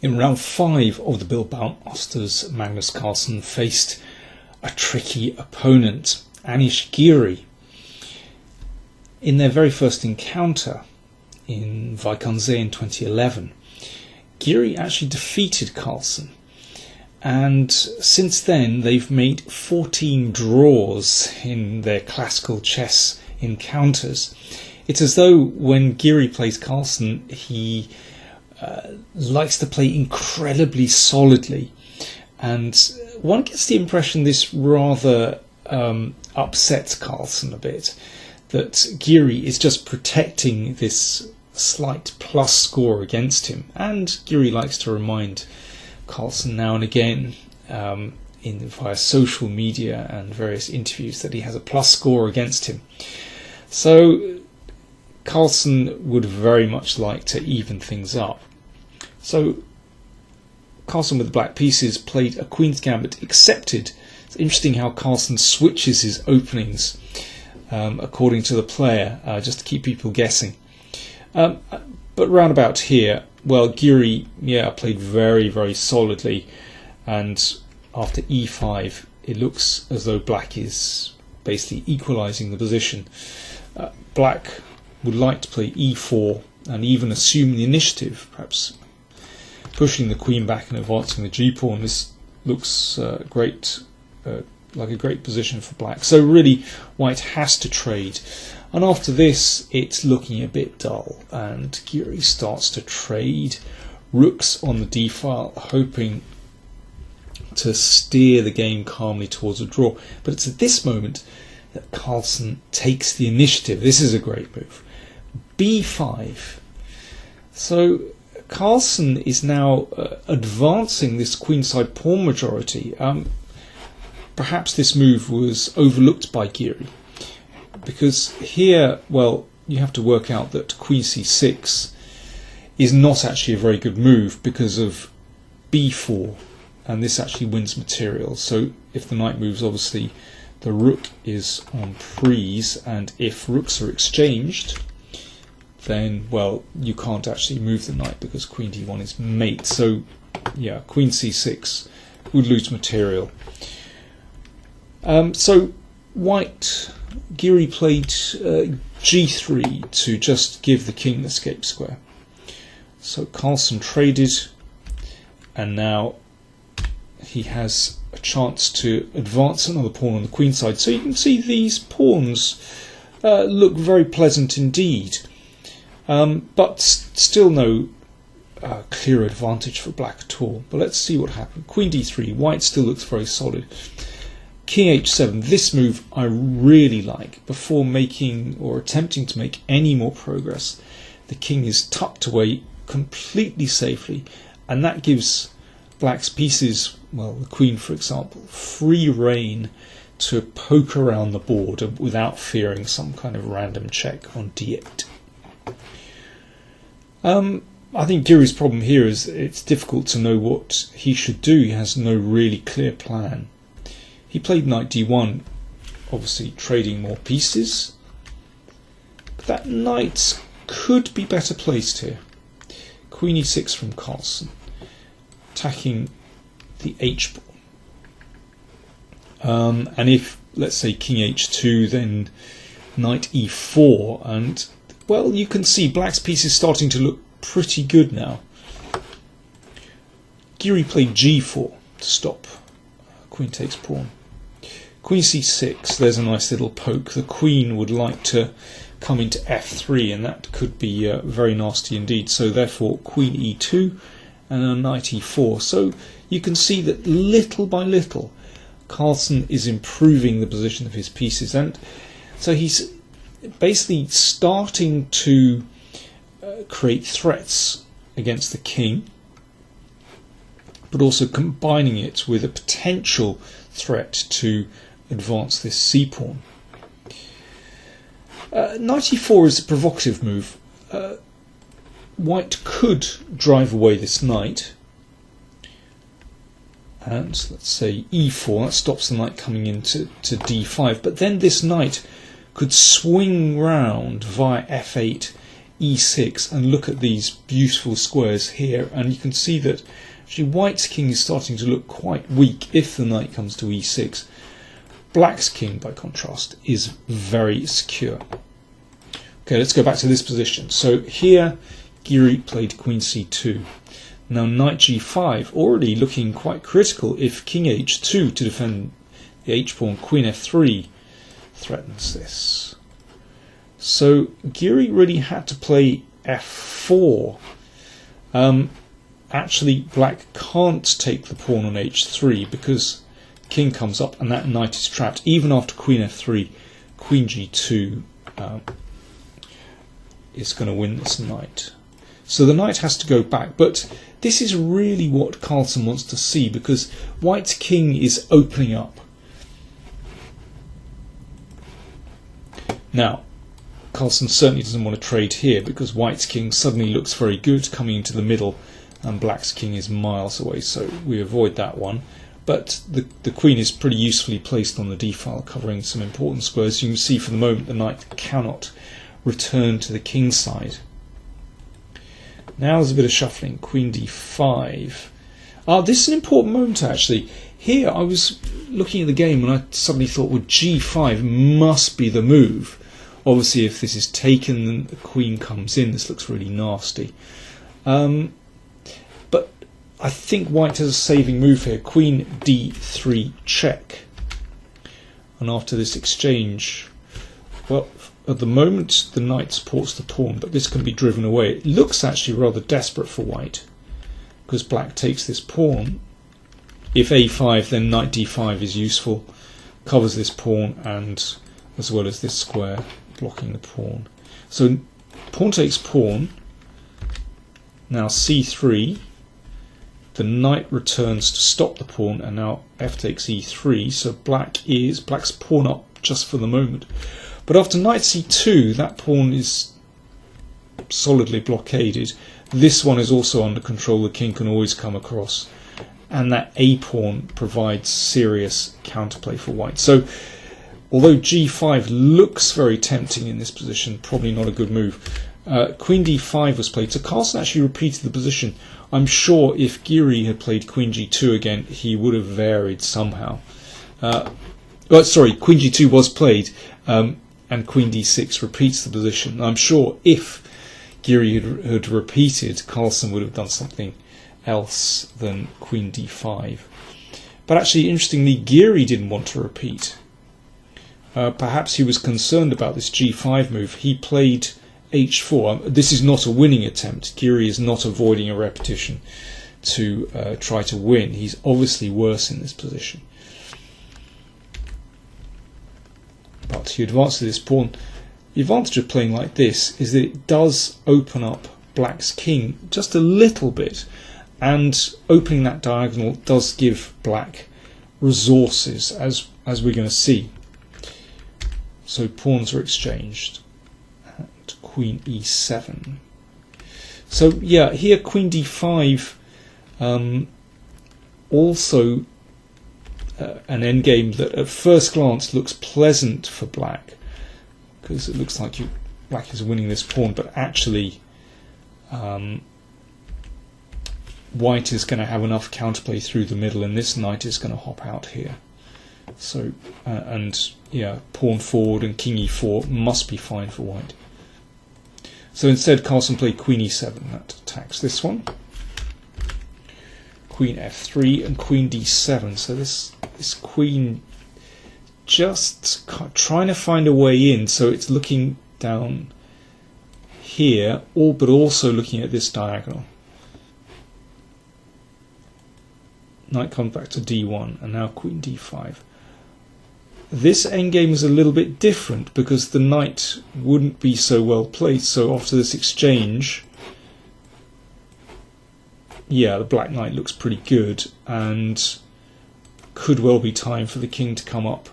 In round 5 of the Bilbao Masters, Magnus Carlsen faced a tricky opponent, Anish Giri. In their very first encounter in Vikanze in 2011, Giri actually defeated Carlsen, and since then they've made 14 draws in their classical chess encounters. It's as though when Giri plays Carlsen, he likes to play incredibly solidly, and one gets the impression this rather upsets Carlsen a bit, that Giri is just protecting this slight plus score against him, and Giri likes to remind Carlsen now and again via social media and various interviews that he has a plus score against him. So Carlsen would very much like to even things up. So Carlsen with the black pieces played a Queen's Gambit, accepted. It's interesting how Carlsen switches his openings according to the player, just to keep people guessing. But round about here, well, Giri, played very, very solidly, and after e5, it looks as though black is basically equalising the position. Black would like to play e4 and even assume the initiative, perhaps pushing the queen back and advancing the g-pawn. This looks great, like a great position for black. So really, white has to trade. And after this, it's looking a bit dull, and Giri starts to trade rooks on the d-file, hoping to steer the game calmly towards a draw. But it's at this moment that Carlsen takes the initiative. This is a great move. b5. So Carlsen is now advancing this queenside pawn majority. Perhaps this move was overlooked by Giri, because here, well, you have to work out that queen c6 is not actually a very good move because of b4, and this actually wins material. So if the knight moves, obviously the rook is on prise, and if rooks are exchanged, then, well, you can't actually move the knight because queen d1 is mate. So yeah, queen c6 would lose material. So white, Giri played g3 to just give the king an escape square. So Carlsen traded, and now he has a chance to advance another pawn on the queen side. So you can see these pawns look very pleasant indeed, but still no clear advantage for black at all. But let's see what happened. Queen d3, white still looks very solid. King h7, this move I really like. Before making or attempting to make any more progress, the king is tucked away completely safely, and that gives black's pieces, well, the queen for example, free rein to poke around the board without fearing some kind of random check on d8. I think Giri's problem here is it's difficult to know what he should do. He has no really clear plan. He played knight d1, obviously trading more pieces, but that knight could be better placed here. Queen e6 from Carlsen, attacking the h-pawn. And if, let's say, king h2, then knight e4, and, well, you can see black's piece is starting to look pretty good now. Giri played g4 to stop queen takes pawn. Queen c6, there's a nice little poke. The queen would like to come into f3, and that could be very nasty indeed. So therefore queen e2 and a knight e4. So you can see that little by little Carlsen is improving the position of his pieces, and so he's basically starting to create threats against the king, but also combining it with a potential threat to advance this c-pawn. Knight e4 is a provocative move. White could drive away this knight, and let's say e4, that stops the knight coming into d5, but then this knight could swing round via f8 e6 and look at these beautiful squares here, and you can see that actually white's king is starting to look quite weak if the knight comes to e6. Black's king, by contrast, is very secure. Okay, let's go back to this position. So here, Giri played queen c2. Now knight g5, already looking quite critical if king h2 to defend the h-pawn, queen f3 threatens this. So Giri really had to play f4. Actually, black can't take the pawn on h3 because king comes up and that knight is trapped. Even after queen f3, queen g2 is going to win this knight. So the knight has to go back, but this is really what Carlsen wants to see because white's king is opening up. Now, Carlsen certainly doesn't want to trade here because white's king suddenly looks very good coming into the middle and black's king is miles away, so we avoid that one. But the queen is pretty usefully placed on the d-file, covering some important squares. You can see for the moment the knight cannot return to the king side. Now there's a bit of shuffling. Queen d5. This is an important moment actually. Here I was looking at the game and I suddenly thought, well, g5 must be the move. Obviously if this is taken then the queen comes in. This looks really nasty. But I think white has a saving move here. Queen d3 check. And after this exchange, well, at the moment the knight supports the pawn, but this can be driven away. It looks actually rather desperate for white because black takes this pawn. If a5, then knight d5 is useful, covers this pawn and as well as this square blocking the pawn. So pawn takes pawn. Now c3. The knight returns to stop the pawn, and now f takes e3. So black's pawn up just for the moment. But after knight c2, that pawn is solidly blockaded. This one is also under control. The king can always come across. And that a pawn provides serious counterplay for white. So although g5 looks very tempting in this position, probably not a good move. Queen d5 was played. So Carlsen actually repeated the position. I'm sure if Giri had played queen g2 again, he would have varied somehow. Sorry, queen g2 was played. And queen d6 repeats the position. I'm sure if Giri had repeated, Carlsen would have done something else than queen d5. But actually, interestingly, Giri didn't want to repeat. Perhaps he was concerned about this g5 move. He played h4. This is not a winning attempt. Giri is not avoiding a repetition to try to win. He's obviously worse in this position. But he advances this pawn. The advantage of playing like this is that it does open up black's king just a little bit, and opening that diagonal does give black resources, as we're going to see. So pawns are exchanged. And queen e7. So yeah, here queen d5 also an endgame that at first glance looks pleasant for black because it looks like black is winning this pawn, but actually white is going to have enough counterplay through the middle and this knight is going to hop out here. So and yeah, pawn forward and king e4 must be fine for white. So instead Carlsen played queen e7. That attacks this one. Queen f3 and queen d7. So this queen just trying to find a way in. So it's looking down here, but also looking at this diagonal. Knight comes back to d1 and now queen d5. This endgame is a little bit different because the knight wouldn't be so well placed. So after this exchange, yeah, the black knight looks pretty good and could well be time for the king to come up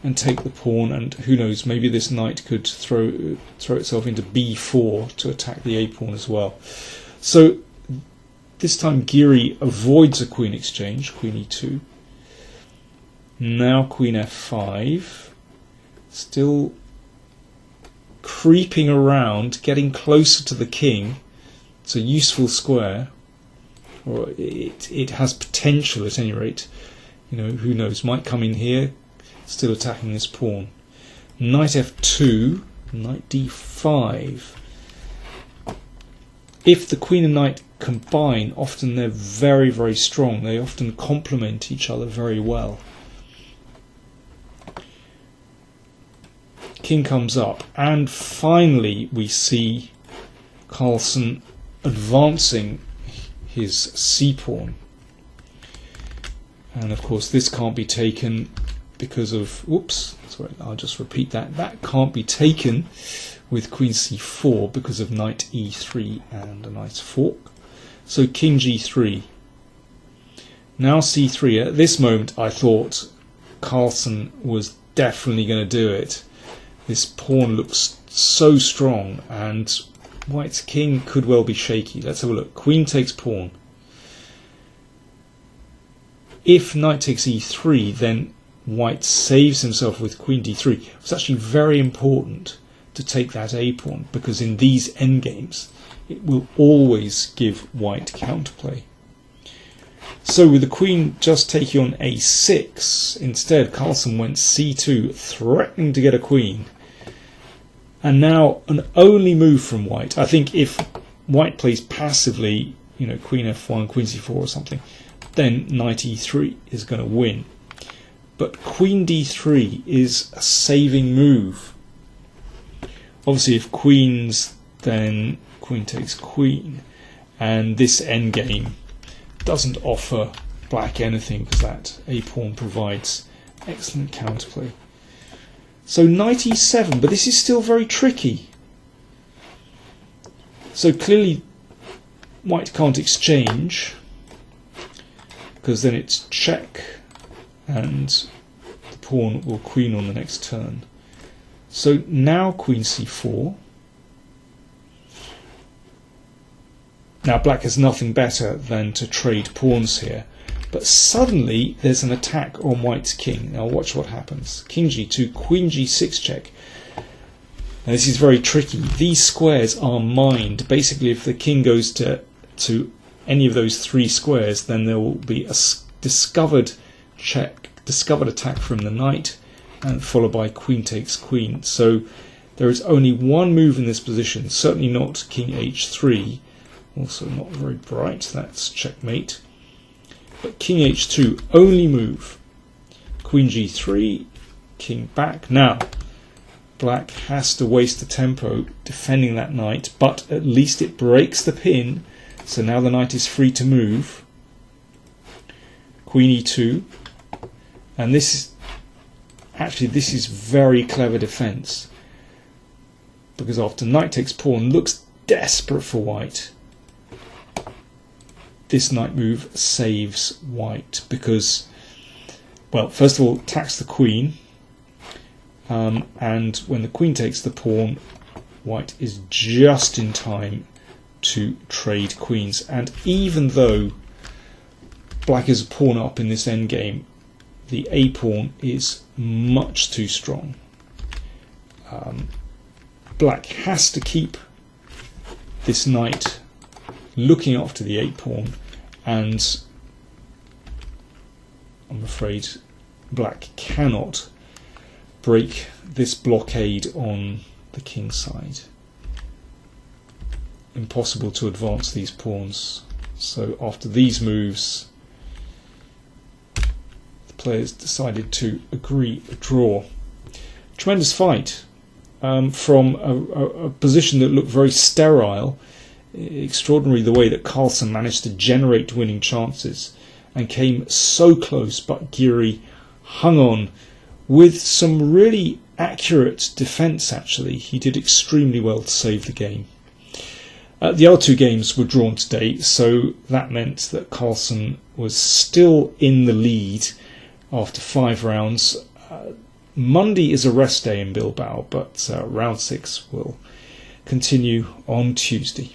and take the pawn, and who knows, maybe this knight could throw itself into b4 to attack the a pawn as well. So this time Giri avoids a queen exchange, queen e2. Now queen f5. Still creeping around, getting closer to the king. It's a useful square, or it has potential at any rate. Who knows, might come in here, still attacking this pawn. Knight f2, knight d5. If the queen and knight combine, often they're very, very strong. They often complement each other very well. King comes up, and finally we see Carlsen advancing his c-pawn. And of course this can't be taken because of, I'll just repeat that. That can't be taken with queen c4 because of knight e3 and a nice fork. So king g3. Now c3. At this moment I thought Carlsen was definitely going to do it. This pawn looks so strong, and white's king could well be shaky. Let's have a look. Queen takes pawn. If knight takes e3, then white saves himself with queen d3. It's actually very important to take that a pawn, because in these endgames it will always give white counterplay. So with the queen just taking on a6, instead Carlsen went c2, threatening to get a queen. And now an only move from white. I think if white plays passively, queen f1, queen c4 or something, then knight e3 is going to win. But queen d3 is a saving move. Obviously if queens, then queen takes queen. And this endgame doesn't offer black anything, because that a-pawn provides excellent counterplay. So knight e7, but this is still very tricky. So clearly white can't exchange, because then it's check, and the pawn will queen on the next turn. So now queen c4. Now black has nothing better than to trade pawns here, but suddenly there's an attack on white's king. Now watch what happens. King g2, queen g6 check. Now this is very tricky. These squares are mined. Basically if the king goes to any of those three squares, then there will be a discovered attack from the knight, and followed by queen takes queen. So there is only one move in this position, certainly not king h3, also not very bright, that's checkmate. But king h2, only move. Queen g3, king back. Now black has to waste the tempo defending that knight, but at least it breaks the pin, so now the knight is free to move. Queen e2, and this is very clever defense, because after knight takes pawn, looks desperate for white. This knight move saves white because, well, first of all, attacks the queen, and when the queen takes the pawn, white is just in time to trade queens. And even though black is a pawn up in this endgame, the a pawn is much too strong. Black has to keep this knight looking after the a pawn, and I'm afraid black cannot break this blockade on the king side. Impossible to advance these pawns. So after these moves, the players decided to agree a draw. Tremendous fight from a position that looked very sterile. Extraordinary the way that Carlsen managed to generate winning chances and came so close, but Giri hung on with some really accurate defence. Actually, he did extremely well to save the game. The other two games were drawn today, so that meant that Carlsen was still in the lead after 5 rounds. Monday is a rest day in Bilbao, but round 6 will continue on Tuesday.